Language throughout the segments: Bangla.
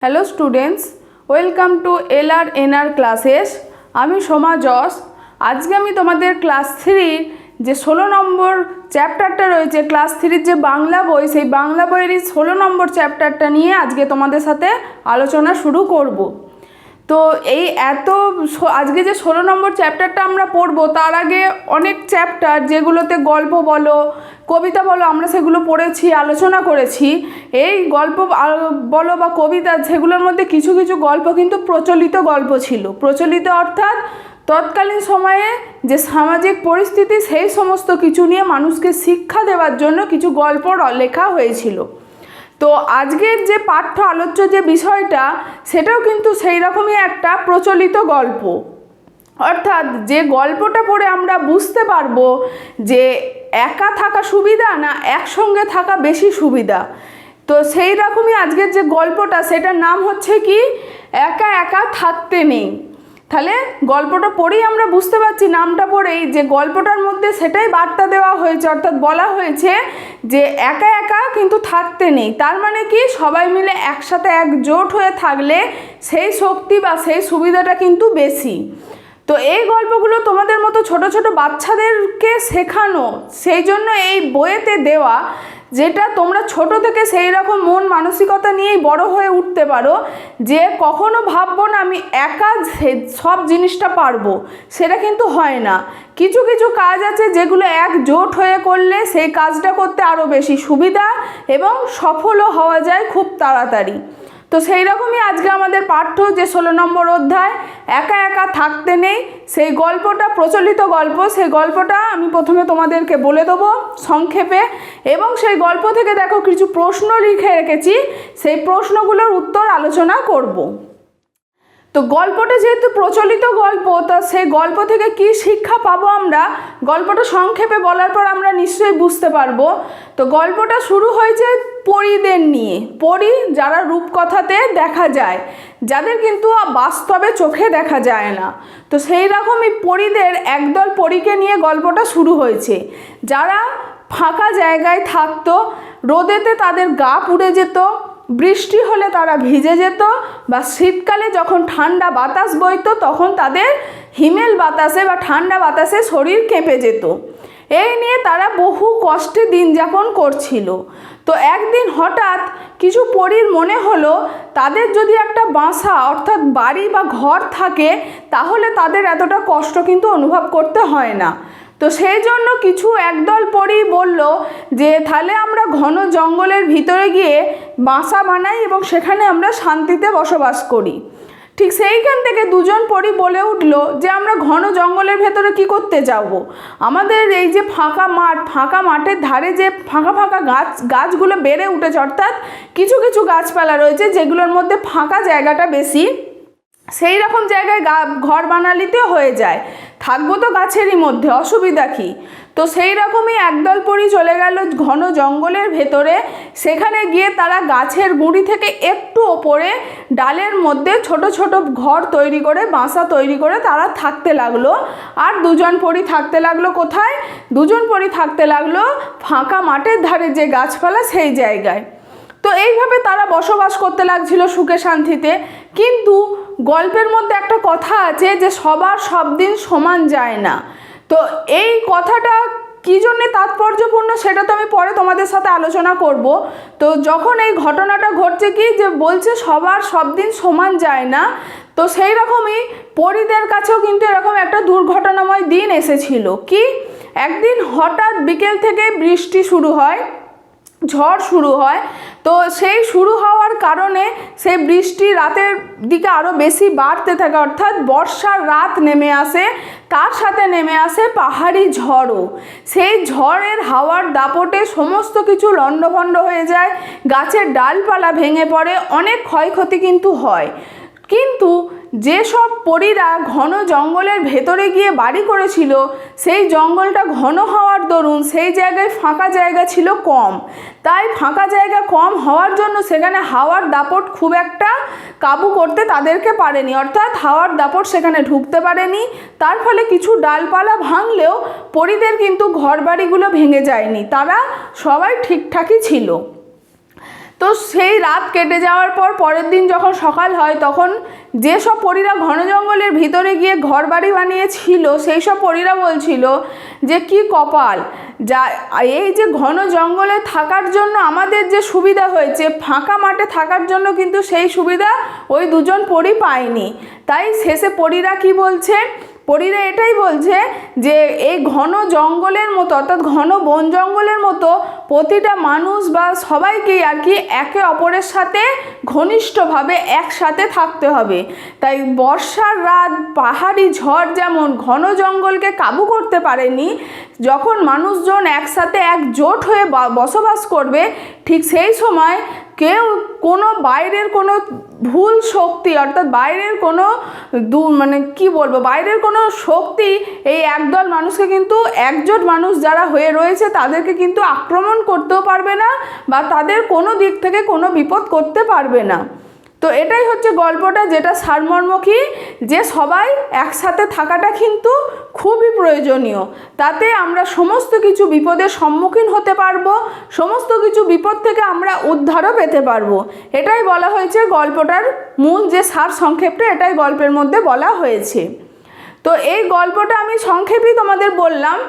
Hello students, welcome to LR classes. আমি সোমা জস। আজকে আমি তোমাদের ক্লাস 3 যে 16 নম্বর চ্যাপ্টারটা রয়েছে, ক্লাস 3 যে বাংলা বই, সেই বাংলা বইয়েরই 16 নম্বর চ্যাপ্টারটা নিয়ে আজকে তোমাদের সাথে আলোচনা শুরু করব। তো এই আজকে যে 16 নম্বর চ্যাপ্টারটা আমরা পড়বো, তার আগে অনেক চ্যাপ্টার যেগুলোতে গল্প বলো, কবিতা বলো, আমরা সেগুলো পড়েছি, আলোচনা করেছি। এই গল্প বলো বা কবিতা, সেগুলোর মধ্যে কিছু কিছু গল্প কিন্তু প্রচলিত গল্প ছিল। প্রচলিত অর্থাৎ তৎকালীন সময়ে যে সামাজিক পরিস্থিতি, সেই সমস্ত কিছু নিয়ে মানুষকে শিক্ষা দেওয়ার জন্য কিছু গল্প লেখা হয়েছিল। তো আজকের যে পাঠ্য আলোচ্য যে বিষয়টা, সেটাও কিন্তু সেই রকমই একটা প্রচলিত গল্প। অর্থাৎ যে গল্পটা পড়ে আমরা বুঝতে পারবো যে একা থাকা সুবিধা না একসঙ্গে থাকা বেশি সুবিধা। তো সেই রকমই আজকের যে গল্পটা, সেটার নাম হচ্ছে কি, একা একা থাকতে নেই। তাহলে গল্পটা পড়েই আমরা বুঝতে পারছি, নামটা পড়েই, যে গল্পটার মধ্যে সেটাই বার্তা দেওয়া হয়েছে। অর্থাৎ বলা হয়েছে যে একা একা কিন্তু থাকতে নেই। তার মানে কি, সবাই মিলে একসাথে একজোট হয়ে থাকলে সেই শক্তি বা সেই সুবিধাটা কিন্তু বেশি। তো এই গল্পগুলো তোমাদের মতো ছোট ছোট বাচ্চাদেরকে শেখানো, সেই জন্য এই বইয়েতে দেওয়া, যেটা তোমরা ছোট থেকে সেই রকম মন মানসিকতা নিয়েই বড় হয়ে উঠতে পারো, যে কখনো ভাববো না আমি একা সব জিনিসটা পারবো, সেটা কিন্তু হয় না। কিছু কিছু কাজ আছে যেগুলো একজোট হয়ে করলে সেই কাজটা করতে আরও বেশি সুবিধা এবং সফলও হওয়া যায় খুব তাড়াতাড়ি। তো সেই রকমই আজকে আমাদের পাঠ্য যে 16 নম্বর অধ্যায়, একা একা থাকতে নেই, সেই গল্পটা প্রচলিত গল্প। সেই গল্পটা আমি প্রথমে তোমাদেরকে বলে দেবো সংক্ষেপে, এবং সেই গল্প থেকে দেখো কিছু প্রশ্ন লিখে রেখেছি, সেই প্রশ্নগুলোর উত্তর আলোচনা করব। তো গল্পটা যেহেতু প্রচলিত গল্প, তা সেই গল্প থেকে কি শিক্ষা পাবো আমরা, গল্পটা সংক্ষেপে বলার পর আমরা নিশ্চয়ই বুঝতে পারবো। তো গল্পটা শুরু হয়েছে পরীদের নিয়ে। পরী যারা রূপকথাতে দেখা যায়, যাদের কিন্তু বাস্তবে চোখে দেখা যায় না। তো সেই রকমই পরীদের একদল পরীকে নিয়ে গল্পটা শুরু হয়েছে, যারা ফাঁকা জায়গায় থাকতো। রোদেতে তাদের গা পুড়ে যেত, বৃষ্টি হলে তারা ভিজে যেত, বা শীতকালে যখন ঠান্ডা বাতাস বইতো তখন তাদের হিমেল বাতাসে বা ঠান্ডা বাতাসে শরীর কেঁপে যেত। এই নিয়ে তারা বহু কষ্টে দিন যাপন করছিল। তো একদিন হঠাৎ কিছু পরীর মনে হলো, তাদের যদি একটা বাসা অর্থাৎ বাড়ি বা ঘর থাকে, তাহলে তাদের এতটা কষ্ট কিন্তু অনুভব করতে হয় না। তো সেই জন্য কিছু একদল পরী বলল যে তাহলে আমরা ঘন জঙ্গলের ভিতরে গিয়ে বাসা বানাই এবং সেখানে আমরা শান্তিতে বসবাস করি। ঠিক সেইখান থেকে দুজন পরী বলে উঠল যে আমরা ঘন জঙ্গলের ভেতরে কি করতে যাব, আমাদের এই যে ফাঁকা মাঠের ধারে যে ফাঁকা ফাঁকা গাছগুলো বেড়ে উঠেছে, অর্থাৎ কিছু কিছু গাছপালা রয়েছে যেগুলোর মধ্যে ফাঁকা জায়গাটা বেশি, সেই রকম জায়গায় ঘর বানালিতে হয়ে যায়, থাকবো তো গাছেরই মধ্যে, অসুবিধা কী। তো সেই রকমই একদল পরী চলে গেল ঘন জঙ্গলের ভেতরে। সেখানে গিয়ে তারা গাছের গুঁড়ি থেকে একটু ওপরে ডালের মধ্যে ছোট ছোট ঘর তৈরি করে, বাসা তৈরি করে তারা থাকতে লাগলো। আর দুজন পরী থাকতে লাগলো কোথায়, দুজন পরী থাকতে লাগলো ফাঁকা মাঠের ধারে যে গাছপালা, সেই জায়গায়। তো এইভাবে তারা বসবাস করতে লাগছিল সুখে শান্তিতে। কিন্তু গল্পের মধ্যে একটা কথা আছে যে সবার সব দিন সমান যায় না। তো এই কথাটা কী জন্যে তাৎপর্যপূর্ণ, সেটা তো আমি পরে তোমাদের সাথে আলোচনা করব। তো যখন এই ঘটনাটা ঘটছে কি, যে বলছে সবার সব দিন সমান যায় না, তো সেই রকমই পরীদের কাছেও কিন্তু এরকম একটা দুর্ঘটনাময় দিন এসেছিল। কি, একদিন হঠাৎ বিকেল থেকে বৃষ্টি শুরু হয়, ঝড় শুরু হয়। তো সেই শুরু হওয়ার কারণে সেই বৃষ্টি রাতের দিকে আরও বেশি বাড়তে থাকে, অর্থাৎ বর্ষার রাত নেমে আসে, তার সাথে নেমে আসে পাহাড়ি ঝড়ও। সেই ঝড়ের হাওয়ার দাপটে সমস্ত কিছু লণ্ডভণ্ড হয়ে যায়, গাছের ডালপালা ভেঙে পড়ে, অনেক ক্ষয়ক্ষতি কিন্তু হয়। কিন্তু যেসব পরীরা ঘন জঙ্গলের ভেতরে গিয়ে বাড়ি করেছিল, সেই জঙ্গলটা ঘন হওয়ার দরুন সেই জায়গায় ফাঁকা জায়গা ছিল কম। তাই ফাঁকা জায়গা কম হওয়ার জন্য সেখানে হাওয়ার দাপট খুব একটা কাবু করতে তাদেরকে পারেনি, অর্থাৎ হাওয়ার দাপট সেখানে ঢুকতে পারেনি। তার ফলে কিছু ডালপালা ভাঙলেও পরীদের কিন্তু ঘরবাড়িগুলো ভেঙে যায়নি, তারা সবাই ঠিকঠাকই ছিল। তো সেই রাত কেটে যাওয়ার পর পরের দিন যখন সকাল হয় তখন যেসব পরীরা ঘন জঙ্গলের ভিতরে গিয়ে ঘর বাড়ি বানিয়েছিল সেই সব পরীরা বলছিল যে কি কপাল, যা এই যে ঘন জঙ্গলে থাকার জন্য আমাদের যে সুবিধা হয়েছে, ফাঁকা মাঠে থাকার জন্য কিন্তু সেই সুবিধা ওই দুজন পরী পায়নি। তাই শেষে পরীরা কি বলছে, পরীরা এটাই বলছে যে এই ঘন জঙ্গলের মতো অর্থাৎ ঘন বন জঙ্গলের মতো প্রতিটা মানুষ বা সবাইকেই আর কি একে অপরের সাথে ঘনিষ্ঠভাবে একসাথে থাকতে হবে। তাই বর্ষার রাত, পাহাড়ি ঝড় যেমন ঘন জঙ্গলকে কাবু করতে পারেনি, যখন মানুষজন একসাথে একজোট হয়ে বসবাস করবে ঠিক সেই সময় কেউ কোনো বাইরের কোনো ভুল শক্তি অর্থাৎ বাইরের কোনো বাইরের কোনো শক্তি এই একদল মানুষকে কিন্তু একজোট মানুষ যারা হয়ে রয়েছে তাদেরকে কিন্তু আক্রমণ করতেও পারবে না বা তাদের কোনো দিক থেকে কোনো বিপদ করতে পারবে না। তো এটাই হচ্ছে গল্পটা, যেটা সারমর্ম কি, যে সবাই একসাথে থাকাটা কিন্তু খুবই প্রয়োজনীয়। তাতে আমরা সমস্ত কিছু বিপদের সম্মুখীন হতে পারবো, সমস্ত কিছু বিপদ থেকে আমরা উদ্ধারও পেতে পারবো। এটাই বলা হয়েছে গল্পটার মূল যে সার সংক্ষেপটা, এটাই গল্পের মধ্যে বলা হয়েছে। তো এই গল্পটা আমি সংক্ষেপেই তোমাদের বললাম,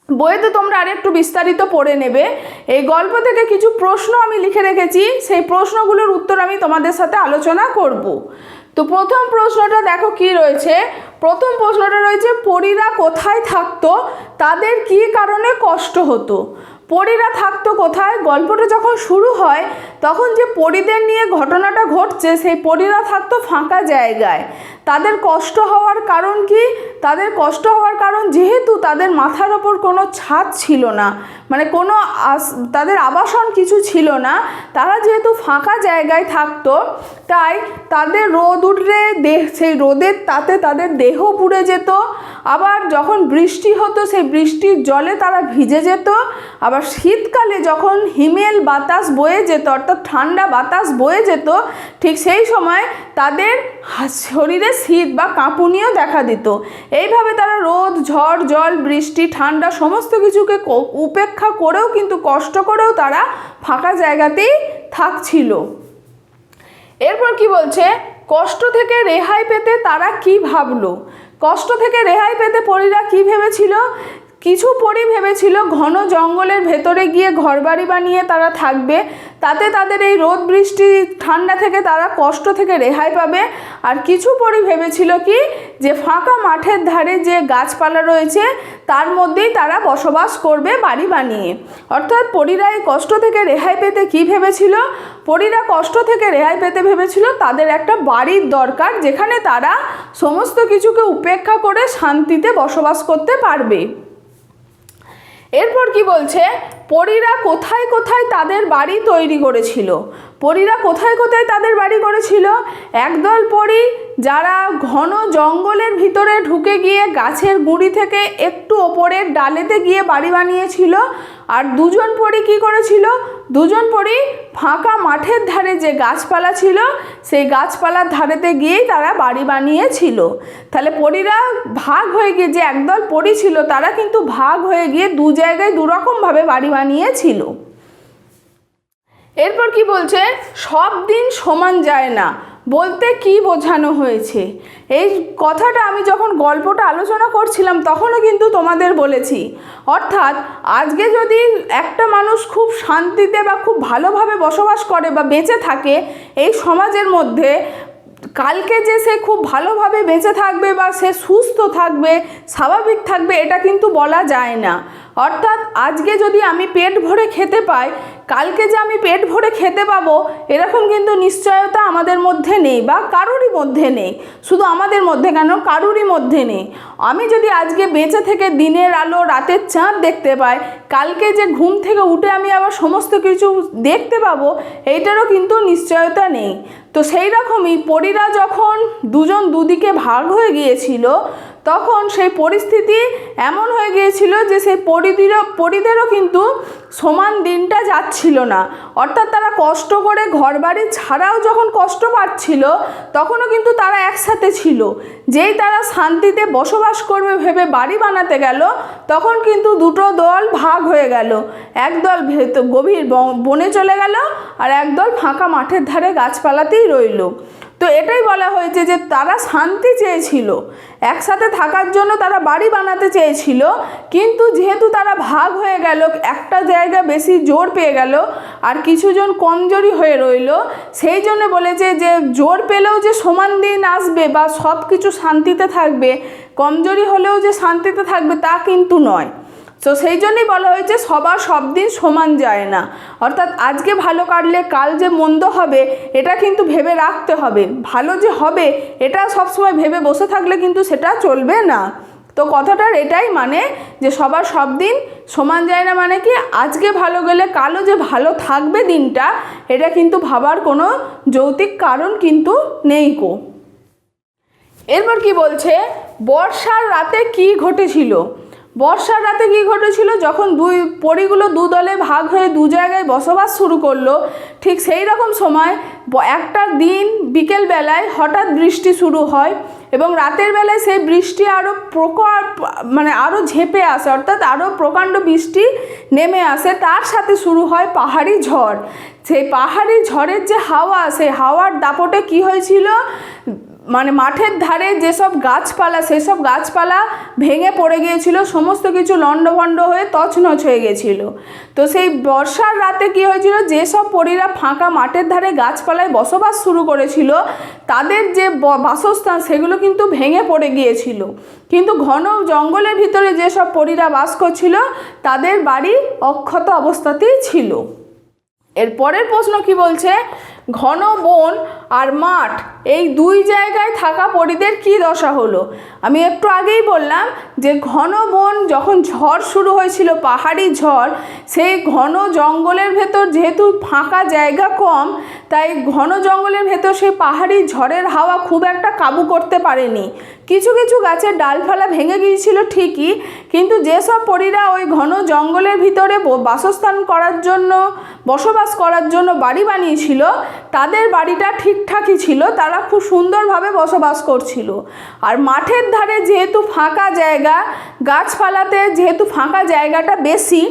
বইতে তোমরা আরেকটু বিস্তারিত পড়ে নেবে। এই গল্প থেকে কিছু প্রশ্ন আমি লিখে রেখেছি, সেই প্রশ্নগুলোর উত্তর আমি তোমাদের সাথে আলোচনা করব। তো প্রথম প্রশ্নটা দেখো কি রয়েছে। প্রথম প্রশ্নটা রয়েছে পরীরা কোথায় থাকতো, তাদের কী কারণে কষ্ট হতো। পরীরা থাকতো কোথায়? গল্পটা যখন শুরু হয় তখন যে পরীদের নিয়ে ঘটনাটা ঘটছে সেই পরীরা থাকতো ফাঁকা জায়গায়। তাদের কষ্ট হওয়ার কারণ কি? তাদের কষ্ট হওয়ার কারণ যেহেতু তাদের মাথার ওপর কোনো ছাদ ছিল না, মানে কোনো তাদের আবাসন কিছু ছিল না, তারা যেহেতু ফাঁকা জায়গায় থাকতো তাই তাদের রোদ উঠলে সেই রোদের তাতে তাদের দেহ পুড়ে যেত। আবার যখন বৃষ্টি হতো সেই বৃষ্টির জলে তারা ভিজে যেত। আবার শীতকালে যখন হিমেল বাতাস বয়ে যেত অর্থাৎ ঠান্ডা বাতাস বয়ে যেত ঠিক সেই সময় তাদের শরীরে শীত বা কাঁপুনিও দেখা দিত। এইভাবে তারা রোদ, ঝড়, জল, বৃষ্টি, ঠান্ডা সমস্ত কিছুকে উপেক্ষা করেও কিন্তু কষ্ট করেও তারা ফাঁকা জায়গাতেই থাকছিল। এরপর কি বলছে, কষ্ট থেকে রেহাই পেতে তারা কি ভাবলো। কষ্ট থেকে রেহাই পেতে পরীরা কি ভেবেছিল? কিছু পরী ভেবেছিল ঘন জঙ্গলের ভেতরে গিয়ে ঘরবাড়ি বানিয়ে তারা থাকবে, তাতে তাদের এই রোদ, বৃষ্টি, ঠান্ডা থেকে তারা কষ্ট থেকে রেহাই পাবে। আর কিছু পরী ভেবেছিল কি, যে ফাঁকা মাঠের ধারে যে গাছপালা রয়েছে তার মধ্যেই তারা বসবাস করবে বাড়ি বানিয়ে। অর্থাৎ পরীরা এই কষ্ট থেকে রেহাই পেতে কি ভেবেছিল? পরীরা কষ্ট থেকে রেহাই পেতে ভেবেছিল তাদের একটা বাড়ির দরকার, যেখানে তারা সমস্ত কিছুকে উপেক্ষা করে শান্তিতে বসবাস করতে পারবে। এরপর কি বলছে, পরীরা কোথায় কোথায় তাদের বাড়ি তৈরি করেছিল। পরীরা কোথায় কোথায় তাদের বাড়ি করেছিল? একদল পরী যারা ঘন জঙ্গলের ভিতরে ঢুকে গিয়ে গাছের গুঁড়ি থেকে একটু ওপরের ডালেতে গিয়ে বাড়ি বানিয়েছিল। আর দুজন পরী কী করেছিল? দুজন পরী ফাঁকা মাঠের ধারে যে গাছপালা ছিল সেই গাছপালার ধারেতে গিয়েই তারা বাড়ি বানিয়েছিল। তাহলে পরীরা ভাগ হয়ে গিয়ে, যে একদল পরী ছিল তারা কিন্তু ভাগ হয়ে গিয়ে দু জায়গায় দুরকমভাবে বাড়ি বানিয়েছিল। এরপর কি বলছে, সব দিন সমান যায় না বলতে কি বোঝানো হয়েছে। এই কথাটা আমি যখন গল্পটা আলোচনা করছিলাম তখনও কিন্তু তোমাদের বলেছি। অর্থাৎ আজকে যদি একটা মানুষ খুব শান্তিতে বা খুব ভালোভাবে বসবাস করে বা বেঁচে থাকে এই সমাজের মধ্যে, কালকে যে সে খুব ভালোভাবে বেঁচে থাকবে বা সে সুস্থ থাকবে, স্বাভাবিক থাকবে, এটা কিন্তু বলা যায় না। অর্থাৎ আজকে যদি আমি পেট ভরে খেতে পাই, কালকে যে আমি পেট ভরে খেতে পাবো এরকম কিন্তু নিশ্চয়তা আমাদের মধ্যে নেই বা কারোরই মধ্যে নেই। শুধু আমাদের মধ্যে কেন, কারোরই মধ্যে নেই। আমি যদি আজকে বেঁচে থেকে দিনের আলো, রাতের চাঁদ দেখতে পাই, কালকে যে ঘুম থেকে উঠে আমি আবার সমস্ত কিছু দেখতে পাবো এইটারও কিন্তু নিশ্চয়তা নেই। তো সেই রকমই পরীরা যখন দুজন দুদিকে ভাগ হয়ে গিয়েছিল তখন সেই পরিস্থিতি এমন হয়ে গিয়েছিল যে সেই পরিদেরও কিন্তু সমান দিনটা যাচ্ছিল না। অর্থাৎ তারা কষ্ট করে ঘরবাড়ি ছাড়াও যখন কষ্ট পাচ্ছিল তখনও কিন্তু তারা একসাথে ছিল। যেই তারা শান্তিতে বসবাস করবে ভেবে বাড়ি বানাতে গেল তখন কিন্তু দুটো দল ভাগ হয়ে গেল। একদল গভীর বনে চলে গেল আর একদল ফাঁকা মাঠের ধারে গাছপালাতেই রইল। তো এটাই বলা হয়েছে যে তারা শান্তি চেয়েছিল, একসাথে থাকার জন্য তারা বাড়ি বানাতে চেয়েছিল, কিন্তু যেহেতু তারা ভাগ হয়ে গেল, একটা জায়গা বেশি জোর পেয়ে গেল আর কিছুজন কমজোরি হয়ে রইল, সেই জন্য বলেছে যে জোর পেলেও যে সমান দিন আসবে বা সব কিছু শান্তিতে থাকবে, কমজোরি হলেও যে শান্তিতে থাকবে তা কিন্তু নয়। তো সেই জন্যই বলা হয়েছে সবার সব দিন সমান যায় না। অর্থাৎ আজকে ভালো কাটলে কাল যে মন্দ হবে এটা কিন্তু ভেবে রাখতে হবে। ভালো যে হবে এটা সবসময় ভেবে বসে থাকলে কিন্তু সেটা চলবে না। তো কথাটার এটাই মানে যে সবার সব দিন সমান যায় না, মানে কি আজকে ভালো গেলে কালও যে ভালো থাকবে দিনটা, এটা কিন্তু ভাবার কোনো যৌক্তিক কারণ কিন্তু নেই কো। এরপর কি বলছে, বর্ষার রাতে কি ঘটেছিল। বর্ষার রাতে কি ঘটেছিল, যখন পরীগুলো দু দলে ভাগ হয়ে দু জায়গায় বসবাস শুরু করলো, ঠিক সেই রকম সময় একটা দিন বিকেলবেলায় হঠাৎ বৃষ্টি শুরু হয় এবং রাতের বেলায় সেই বৃষ্টি আরও আরও ঝেঁপে আসে, অর্থাৎ আরও প্রকাণ্ড বৃষ্টি নেমে আসে। তার সাথে শুরু হয় পাহাড়ি ঝড়। সেই পাহাড়ি ঝড়ের যে হাওয়া, সেই হাওয়ার দাপটে কি হয়েছিল, মাঠের ধারে যেসব গাছপালা সেসব গাছপালা ভেঙে পড়ে গিয়েছিল, সমস্ত কিছু লণ্ডভণ্ড হয়ে তছনছ হয়ে গেছিল। তো সেই বর্ষার রাতে কি হয়েছিল, যেসব পরীরা ফাঁকা মাঠের ধারে গাছপালায় বসবাস শুরু করেছিল তাদের যে বাসস্থান সেগুলো কিন্তু ভেঙে পড়ে গিয়েছিল, কিন্তু ঘন জঙ্গলের ভিতরে যেসব পরীরা বাস করছিল তাদের বাড়ি অক্ষত অবস্থাতেই ছিল। এর পরের প্রশ্ন কি বলছে, ঘন বন আর মাঠ এই দুই জায়গায় থাকা পরীদের কি দশা হলো। আমি একটু আগেই বললাম যে ঘন বন যখন ঝড় শুরু হয়েছিল, পাহাড়ি ঝড়, সেই ঘন জঙ্গলের ভেতর যেহেতু ফাঁকা জায়গা কম, তাই ঘন জঙ্গলের ভেতর সেই পাহাড়ি ঝড়ের হাওয়া খুব একটা কাবু করতে পারেনি। কিছু কিছু গাছের ডালপালা ভেঙে গিয়েছিল ঠিকই, কিন্তু যেসব পরীরা ওই ঘন জঙ্গলের ভিতরে বাসস্থান করার জন্য বসবাস করার জন্য বাড়ি বানিয়েছিল তাদের বাড়িটা ঠিকঠাকই ছিল, তারা খুব সুন্দরভাবে বসবাস করছিল। আর মাঠের ধারে যেহেতু ফাঁকা জায়গা, গাছপালাতে যেহেতু ফাঁকা জায়গাটা বেশি,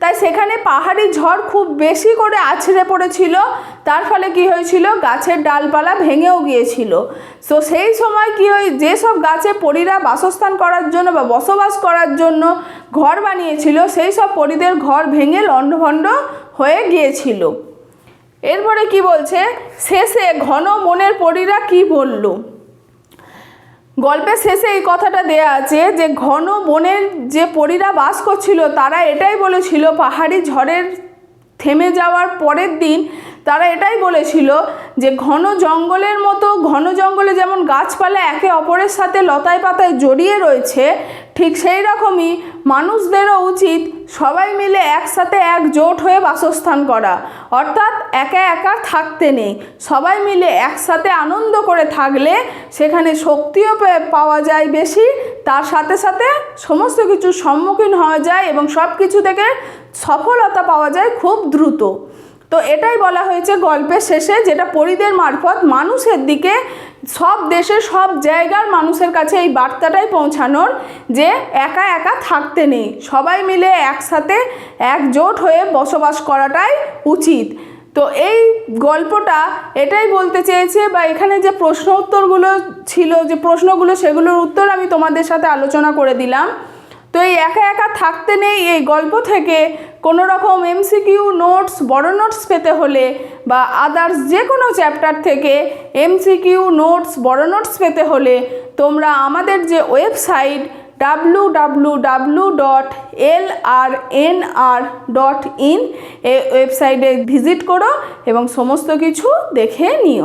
তাই সেখানে পাহাড়ি ঝড় খুব বেশি করে আছড়ে পড়েছিল, তার ফলে কি হয়েছিল, গাছের ডালপালা ভেঙেও গিয়েছিল। তো সেই সময় কি হয়, যেসব গাছে পরীরা বাসস্থান করার জন্য বা বসবাস করার জন্য ঘর বানিয়েছিল সেই সব পরীদের ঘর ভেঙে লণ্ডভণ্ড হয়ে গিয়েছিল। এরপরে কি বলছে, শেষে ঘন বনের পরীরা কি বলল। গল্পের শেষে এই কথাটা দেয়া আছে যে ঘন বনের যে পরীরা বাস করছিল তারা এটাই বলেছিল, পাহাড়ি ঝড়ের থেমে যাওয়ার পরের দিন তারা এটাই বলেছিল যে ঘন জঙ্গলের মতো, ঘন জঙ্গলে যেমন গাছপালা একে অপরের সাথে লতায় পাতায় জড়িয়ে রয়েছে, ঠিক সেই রকমই মানুষদেরও উচিত সবাই মিলে একসাথে একজোট হয়ে বাসস্থান করা। অর্থাৎ একা একা থাকতে নেই, সবাই মিলে একসাথে আনন্দ করে থাকলে সেখানে শক্তিও পাওয়া যায় বেশি, তার সাথে সাথে সমস্ত কিছুর সম্মুখীন হওয়া যায় এবং সব কিছু থেকে সফলতা পাওয়া যায় খুব দ্রুত। তো এটাই বলা হয়েছে গল্পের শেষে, যেটা পরীদের মারফত মানুষের দিকে, সব দেশের সব জায়গার মানুষের কাছে এই বার্তাটাই পৌঁছানোর যে একা একা থাকতে নেই, সবাই মিলে একসাথে একজোট হয়ে বসবাস করাটাই উচিত। তো এই গল্পটা এটাই বলতে চেয়েছে, বা এখানে যে প্রশ্ন উত্তরগুলো ছিল, যে প্রশ্নগুলো, সেগুলোর উত্তর আমি তোমাদের সাথে আলোচনা করে দিলাম। তো এই একা একা থাকতে নেই এই গল্প থেকে কোনো রকম এমসিকিউ নোটস, বড় নোটস পেতে হলে বা আদার্স যে কোনো চ্যাপ্টার থেকে এমসিকিউ নোটস, বড় নোটস পেতে হলে তোমরা আমাদের যে ওয়েবসাইট www.lrnr.in এই ওয়েবসাইটে ভিজিট করো এবং সমস্ত কিছু দেখে নিও।